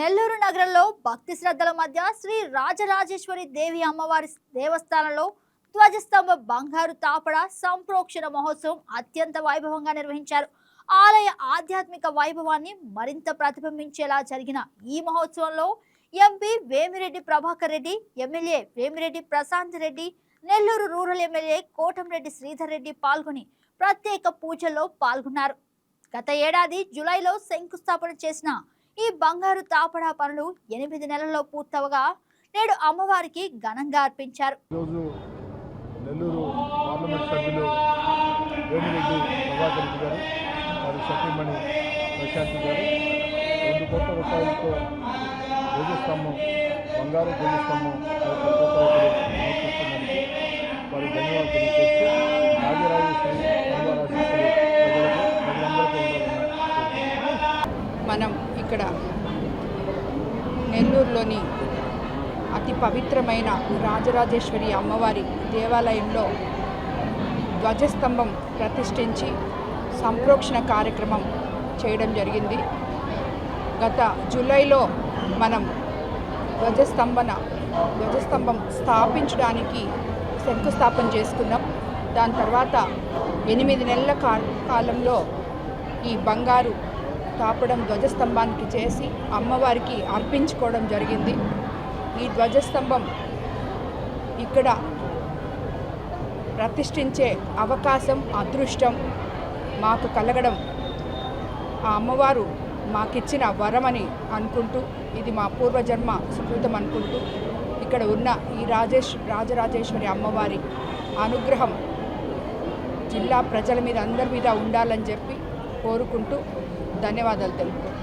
నెల్లూరు నగరంలో భక్తి శ్రద్ధల మధ్య శ్రీ రాజరాజేశ్వరి దేవి అమ్మవారి దేవస్థానంలో ధ్వజస్తంభ బంగారు తాపడ సంప్రోక్షణ మహోత్సవం అత్యంత వైభవంగా నిర్వహించారు. ఆలయ ఆధ్యాత్మిక వైభవాన్ని మరింత ప్రతిబింబించేలా జరిగిన ఈ మహోత్సవంలో MP Vemireddy Prabhakar Reddy, MLA Vemireddy Prashanth Reddy, Nellore rural MLA Kotamreddy Sridhar Reddy పాల్గొని ప్రత్యేక పూజల్లో పాల్గొన్నారు. గత ఏడాది జూలైలో శంకుస్థాపన చేసిన ఈ బంగారు తాపడా పనులు 8 నెలల్లో పూర్తవగా నేడు అమ్మవారికి ఘనంగా అర్పించారు. నెల్లూరు పార్లమెంట్ సభ్యులు వేమిరెడ్డి ప్రభాకర్ రెడ్డి గారు, వారి సతీమణి ప్రశాంతి గారు 2 కోట్ల రూపాయలతో ధ్వజస్తంభం, బంగారు ధ్వజస్తంభం సమర్పించడానికి వారి ధన్యవాదాలు తెలియజేస్తూ రాజరాజేశ్వరి అమ్మవారి ప్రజలందరికీ మనం ఇక్కడ నెల్లూరులోని అతి పవిత్రమైన రాజరాజేశ్వరి అమ్మవారి దేవాలయంలో ధ్వజస్తంభం ప్రతిష్ఠించి సంప్రోక్షణ కార్యక్రమం చేయడం జరిగింది. గత జూలైలో మనం ధ్వజస్తంభం స్థాపించడానికి శంకుస్థాపన చేసుకున్నాం. దాని తర్వాత 8 నెలల కాలంలో ఈ బంగారు తాపడం ధ్వజస్తంభానికి చేసి అమ్మవారికి అర్పించుకోవడం జరిగింది. ఈ ధ్వజస్తంభం ఇక్కడ ప్రతిష్ఠించే అవకాశం, అదృష్టం మాకు కలగడం ఆ అమ్మవారు మాకిచ్చిన వరమని అనుకుంటూ, ఇది మా పూర్వజన్మ సుకృతం అనుకుంటూ, ఇక్కడ ఉన్న ఈ రాజరాజేశ్వరి అమ్మవారి అనుగ్రహం జిల్లా ప్రజల మీద, అందరి మీద ఉండాలని చెప్పి కోరుకుంటూ ధన్యవాదాలు తెలుపుతాను.